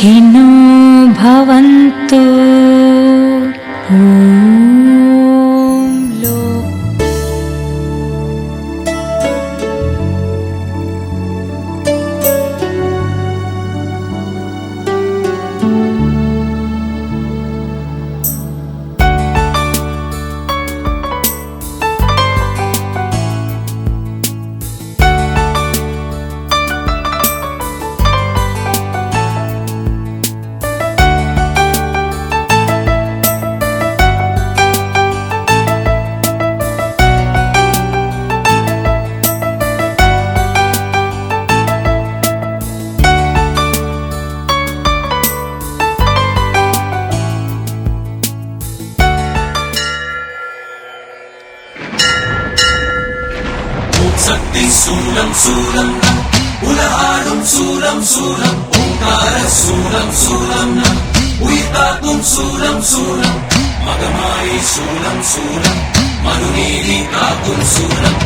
सुखिनो भवन्तु। சக்தி சூலம் சூலம் உலகாடும் சூலம் சூலம் ஓங்கார சூலம் சூலம் உயிர் காக்கும் சூலம் சூலம் மகமாயி சூலம் சூலம் மனுநீதி காக்கும் சூலம்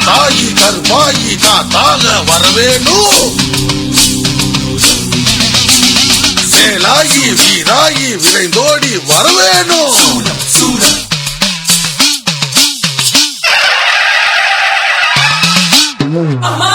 தாயி கர்மாயி காத்தால வரவேணு சேலாயி வீராயி விரைந்தோடி வரவேணு சூலம் அம்மா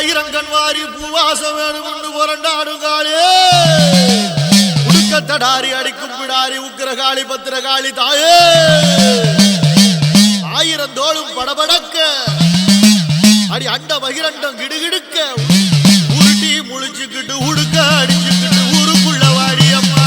ஆயிரங்கண் வாரி பூவாசம் வேணும் கொண்டு புரண்டாடுங்காளே உடுக்கத்தடாரி அடிக்கும் பிடாரி உக்கிரகாளி பத்திரகாளி தாயே ஆயிரம் தோளும் படபடக்க அடி அண்ட பகிரண்டம் கிடுகிடுக்க உருட்டி முழிச்சுக்கிட்டு உடுக்க அடிச்சுக்கிட்டு ஊருக்குள்ள வாடி அம்மா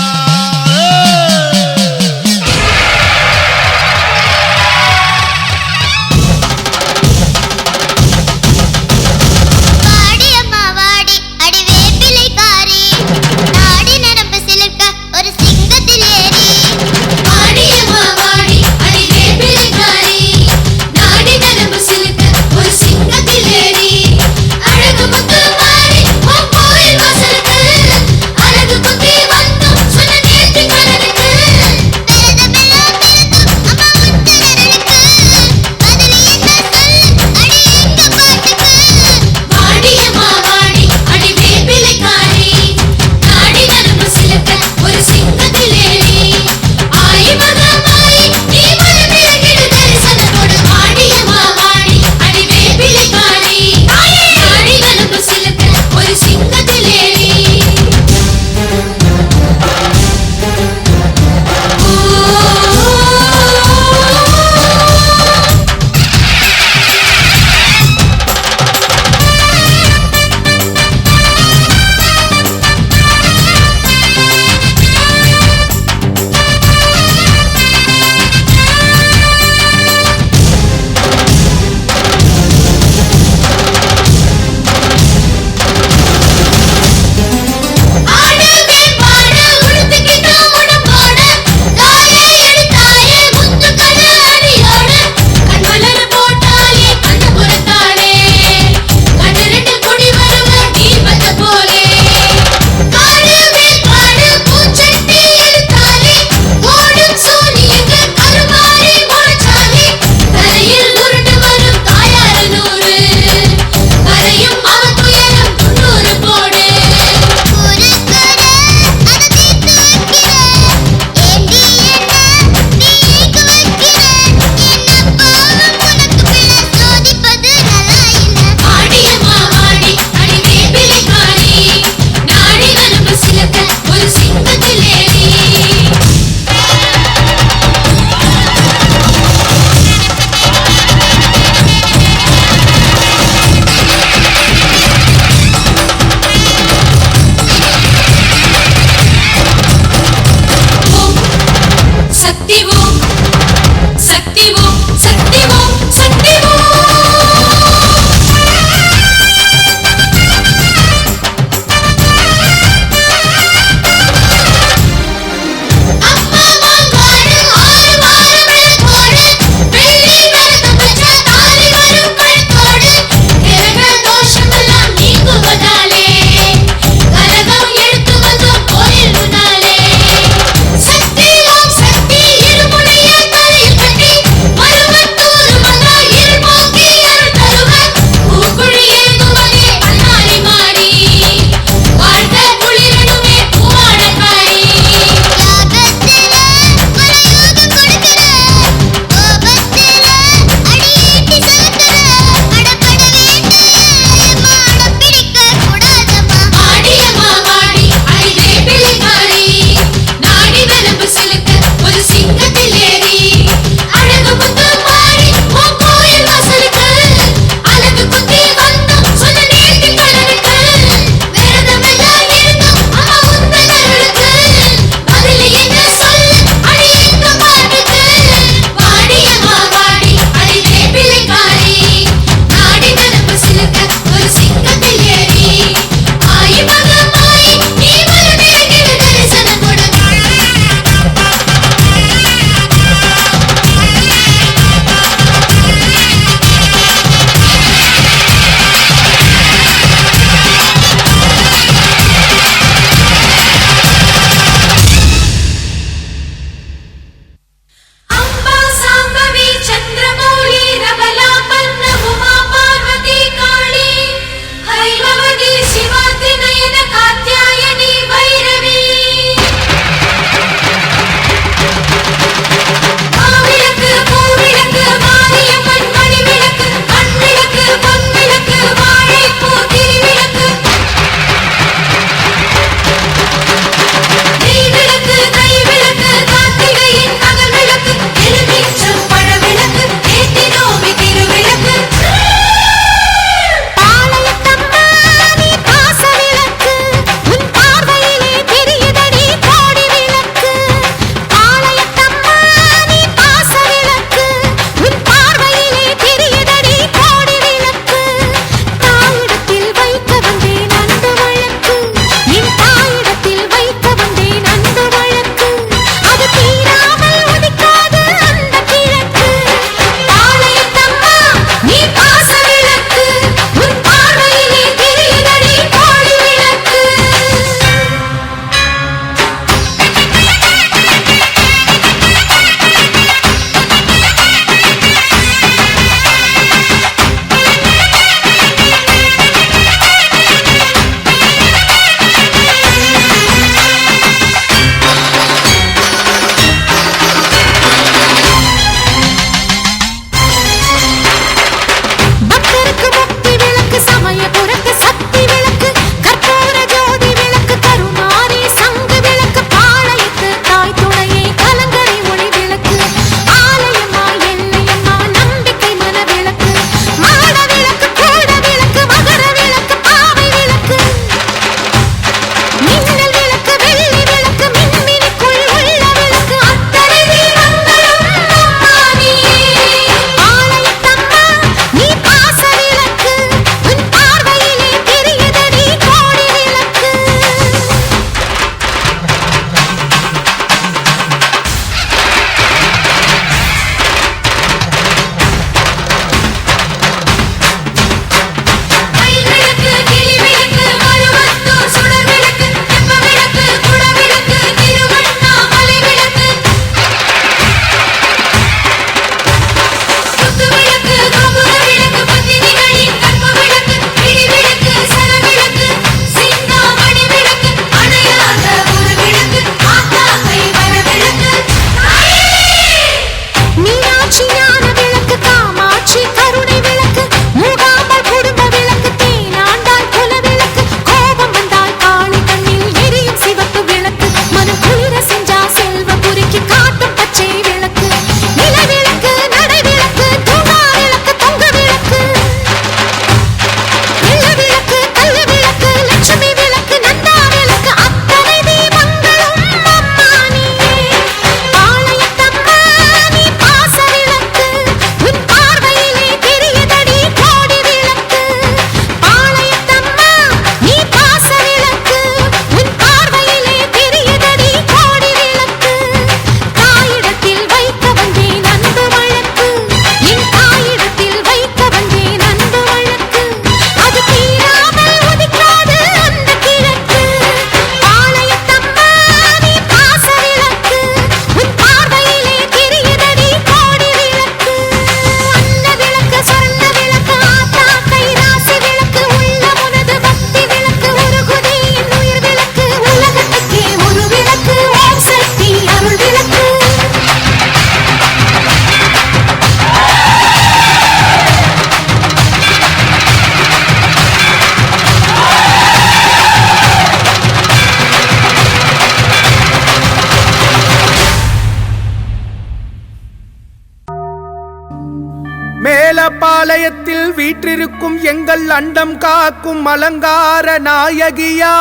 திருவாலயத்தில் வீற்றிருக்கும் எங்கள் அண்டம் காக்கும் அலங்கார நாயகியா,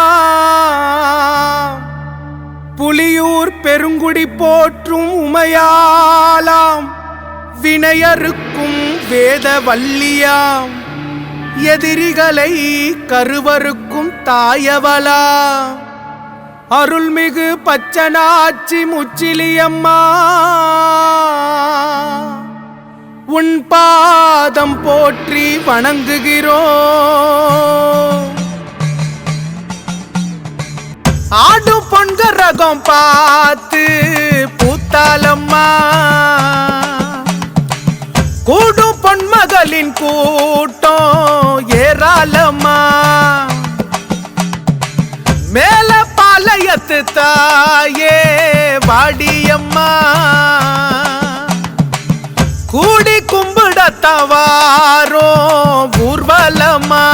புலியூர் பெருங்குடி போற்றும் உமையாலாம், வினையறுக்கும் வேத வல்லியாம், எதிரிகளை கருவறுக்கும் தாயவளா, அருள்மிகு பச்சனாச்சி முச்சிலியம்மா, உன் பாதம் போற்றி வணங்குகிறோம். ஆடும் பொன்கரகம் பார்த்து பூத்தாலம்மா, கூடும் பொன்மகளின் கூட்டம் ஏராளம்மா, மேல பாளையத்து தாயே வாடியம்மா, கூடி கும்பிடத்தவாரோ ஊர்வலமா,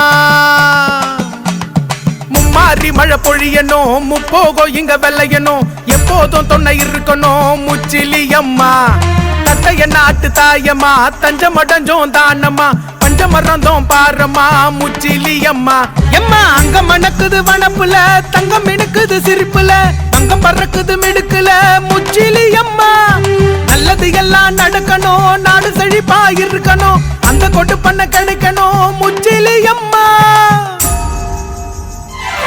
மும்மாரி மழை பொழியணும், முப்போகோ இங்க வெள்ளையணும், எப்போதும் தொன்னை இருக்கணும் முச்சிலியம்மா, தட்டைய நாட்டு தாயம்மா, தஞ்சம் அடைஞ்சோம் தானம்மா, பஞ்சமரந்தோம் பாரம்மா முச்சிலியம்மா. எம்மா அங்க மணக்குது வனப்புல, தங்கம் மினுக்குது சிரிப்புல, தங்கம் பறக்குது மிடுக்குல முச்சிலியம்மா, நல்லது எல்லாம் நடக்கணும், நாடு செழிப்பா இருக்கணும், அந்த கொட்டு பண்ண கிடைக்கணும் முச்சிலியம்மா.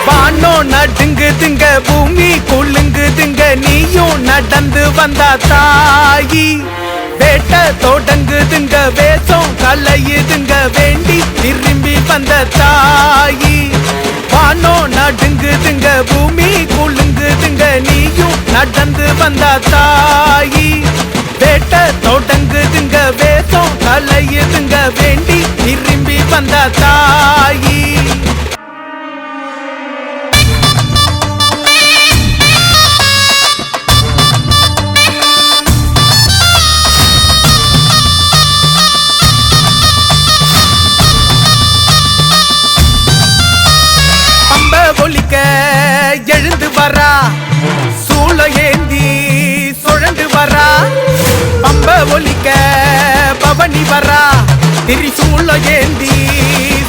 வானோ நடுங்குதுங்க, பூமி குலுங்குதுங்க, நீயும் நடந்து வந்தா தாயி, வேட்ட தொடங்குதுங்க, வேஷம் கலையுதுங்க, வேண்டி திரும்பி வந்த தாயி. வானோ நடுங்குதுங்க, பூமி குலுங்குதுங்க, நீயும் நடந்து வந்த தாயி, வேட்ட தொடங்குதுங்க, வேஷம் கலையுதுங்க, வேண்டி திரும்பி வந்த தாயி. எழுந்து வரா, சூள ஏந்தி சுழண்டு வரா, பம்ப ஒலிக்க பவனி வரா, திரிசூள ஏந்தி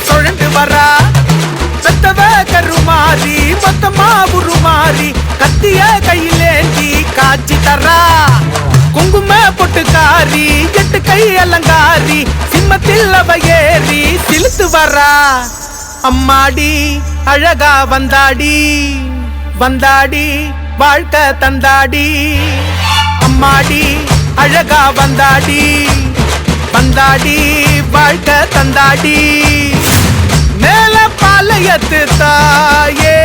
சுழண்டு வரா, பெத்தவ கருமாறி மொத்தமா உருமாறி, கத்திய கையிலேந்தி காட்சி தரா, குங்கும பொட்டுக்காரி எட்டு கை அலங்காரி, சிம்மத்தில் அவ ஏறி சிலுத்து வரா, அம்மாடி அழகா வந்தாடி, வந்தாடி வாழ்க்கை தந்தாடி, அம்மாடி அழகா வந்தாடி, வந்தாடி வாழ்க்கை தந்தாடி, மேல பாளையத்து தாயே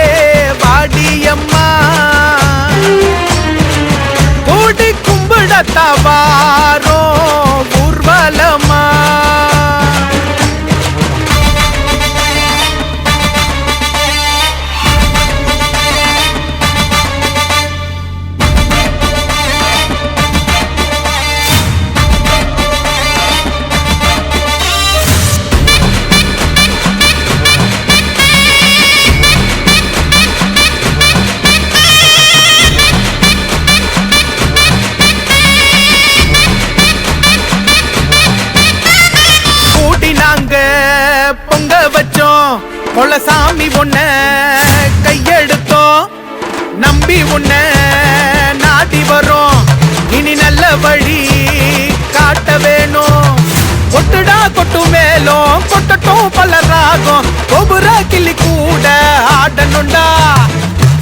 வாடியம்மா, கூடி கும்பிடத்தவாரோ ஊர்வலமா. பொங்க வச்சோம் கொலசாமி ஒன்ன கையெடுத்தோம், நம்பி உன்ன நாடி வரோம், இனி நல்ல வழி காட்ட வேணும், கொட்டுடா கொட்டு மேலும் கொட்டட்டும் பல ராகம், கோபுர கிளி கூட ஆடணுண்டா,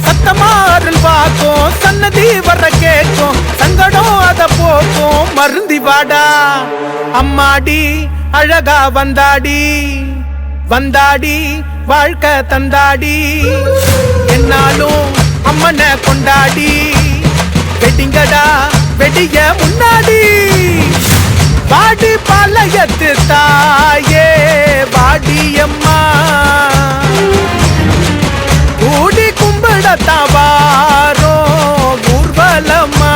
சத்தமா அருள் பார்க்கும், சன்னதி வர கேட்கும், சங்கடம் அத போக்கும், மருந்தி வாடா அம்மாடி அழகா வந்தாடி, வந்தாடி வாழ்க்கை தந்தாடி, என்னாலும் அம்மனை கொண்டாடி, வெடிங்கடா வெடிய முன்னாடி, வாடி பாளையத்து தாயே வாடியம்மா, கூடி கும்பிடத்தவாரோ ஊர்வலமா.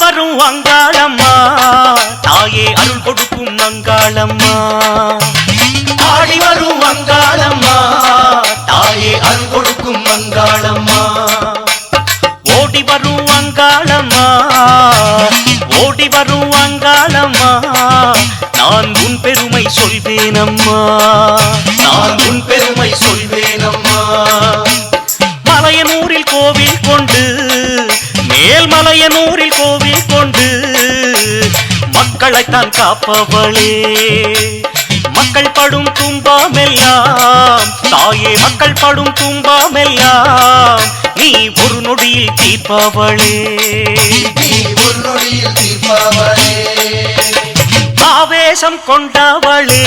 வரும் அங்காளம்மா தாயே அருள் கொடுக்கும் அங்காளம்மா. ஆடி வரும் அங்காளம்மா தாயே அருள் கொடுக்கும் அங்காளம்மா. ஓடி வரும் அங்காளம்மா ஓடி வரும் அங்காளம்மா நான் உன் பெருமை சொல்வேனம்மா நான் உன் பெருமை சொல்வேனம்மா. மலையனூரில் கோவில் கொண்டு மேல்மலையனூரில் கோவில் கொண்டு மக்களைத்தான் காப்பவளே. மக்கள் படும் துன்பமெல்லாம் தாயே மக்கள் படும் துன்பமெல்லாம் நீ ஒரு நொடியில் தீர்ப்பவளே நீ ஒரு நொடியில் தீர்ப்பவளே. ஆவேசம் கொண்டவளே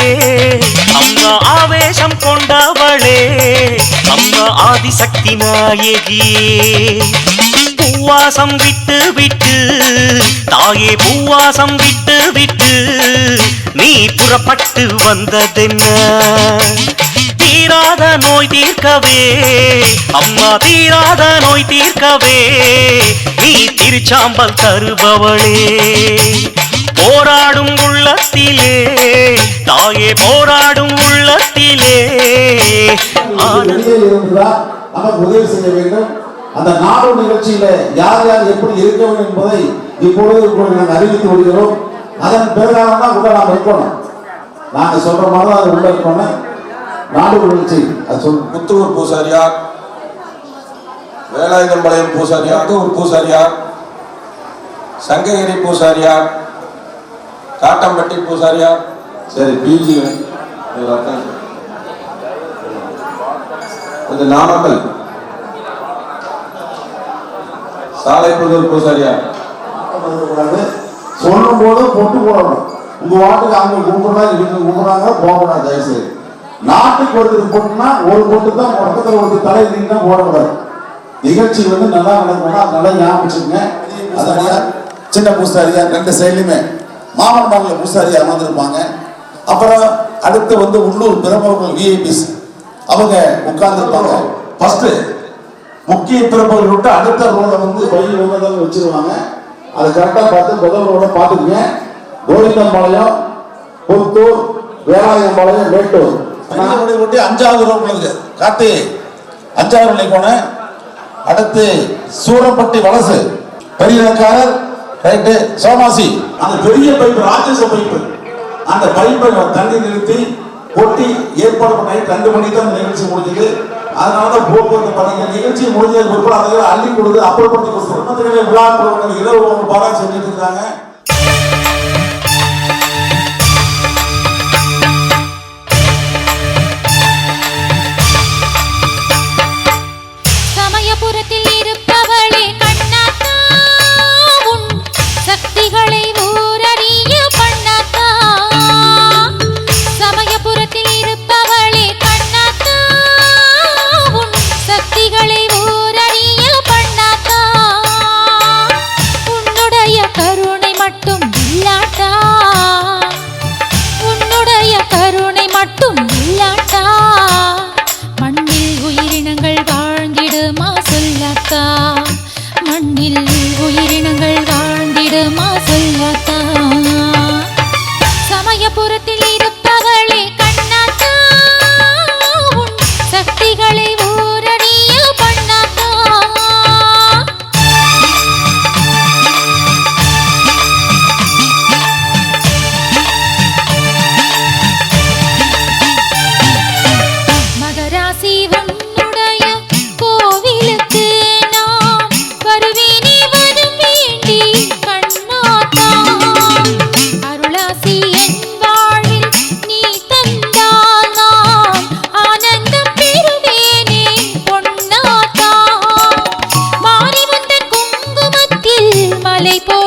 அம்மா ஆவேசம் கொண்டவளே அம்மா ஆதிசக்தி நாயகியே. பூவாசம் விட்டு விட்டு தாயே பூவாசம் விட்டு விட்டு நீ புறப்பட்டு வந்ததென்ன. தீராத நோய் தீர்க்கவே அம்மா தீராத நோய் தீர்க்கவே நீ திருச்சாம்பல் தருபவளே. போராடும் உள்ளத்திலே தாயே போராடும் உள்ளத்திலே வெளியே இருந்துதான் நமக்கு உதவி செய்ய வேண்டும். அந்த நாடு நிகழ்ச்சியில யார் யார் எப்படி இருக்க வேண்டும் என்பதை இப்பொழுது நாங்கள் அறிவித்து விடுகிறோம். அதன் பிரகாரம் தான் உள்ள நாம் இருக்கணும். நாங்க சொல்ற மாதிரி அது உள்ள இருக்கணும். நாடு நிகழ்ச்சி அது சொல் புத்தூர் பூசாரியார், வேலாயுதம்பாளையம் பூசாரியார், புத்தூர் பூசாரியார், சங்ககிரி பூசாரியார், காட்டம்பட்டி பூசாரியார், சரி பிஜி இது நாமக்கல் சாலைப்புதூர் பூசாரியார். சொல்லும் போது பொட்டு போடணும். உங்க வாட்டுக்கு அவங்க கும்பிடுறா இவங்க கும்பிடுறாங்க போகக்கூடாது. தயவுசெய்து நாட்டுக்கு ஒருத்தர் போட்டுனா ஒரு பொட்டு தான் பக்கத்தில் ஒருத்தர் தலை நீங்க தான் போடக்கூடாது. நிகழ்ச்சி வந்து நல்லா நடக்கணும்னா அது நல்லா ஞாபகம் வச்சுக்கோங்க. அதனால சின்ன பூசாரியார் ரெண்டு சைட்லையுமே மாமன் மகளிர் பூசாரியார் அமர்ந்திருப்பாங்க. அப்புறம் அடுத்து வந்து உள்ளூர் பிரமுகர்கள் விஐபிஸ் அவங்க உட்கார்ந்துருப்பாங்க. ஃபர்ஸ்ட் முக்கிய பிரமுகர்கள் விட்டு அடுத்த ரோட வந்து பையன் விவரங்கள் வச்சிருவாங்க. அதை கரெக்டாக பார்த்து முதல் ரோட பார்த்துக்குங்க. கோவிந்தம்பாளையம், புத்தூர், வேலாயுதம்பாளையம், மேட்டூர் ஒட்டி 5வது ரோட்ல காட்டு 5வது நிலைக்கோண. அடுத்து சூரப்பட்டி வலசு பெரியக்காரர் ரைட்டு சோமாசி. அந்த பெரிய பைப்பு ராட்சச பைப்பு அந்த பைப்பை தண்ணி நிறுத்தி கொட்டி ஏற்பாடு பண்ணி 2 மணிக்கு தான் நிகழ்ச்சி முடிஞ்சது. அதனாலதான் போக்குவரத்து பண்ணி நிகழ்ச்சி முடிஞ்சது பிற்பாடு அதை அள்ளி கொடுத்து அப்புறப்படுத்தி கொடுத்து விழா இரவு பாராட்டு சொல்லிட்டு இருக்காங்க. சமயபுரத்தில் இருப்பவளே கண்ணாத்தா உன் சக்திகளை ஊரறிய பண்ணாத்தா. சமயபுரத்தில் இருப்பவளே கண்ணாத்தா உன் சக்திகளை ஊரறிய பண்ணாத்தா. உன்னுடைய கருணை மட்டும் இல்லாட்டா உன்னுடைய கருணை மட்டும் இல்லாட்டா மண்ணில் உயிரினங்கள் வாழ்ந்திடுமா சொல்லாத்தா. மண்ணில் உயிரினங்கள் வாழ்ந்திடுமா சொல்லாத்தா. சமயபுரத்தில் இருப்பவளே கண்ணாத்தா உன் சக்திகளை ஊரறிய பண்ணாத்தா. மகராசி உன்னுடைய கோவிலுக்கு நான் வருவேனே வரம் வேண்டி கண்ணாத்தா. அருளாசி என் வாழ்வில் நீ தந்தால் நான் ஆனந்தம் பெறுவேனே பொன்னாத்தா. மாறி வந்த குங்குமத்தில் மலை போ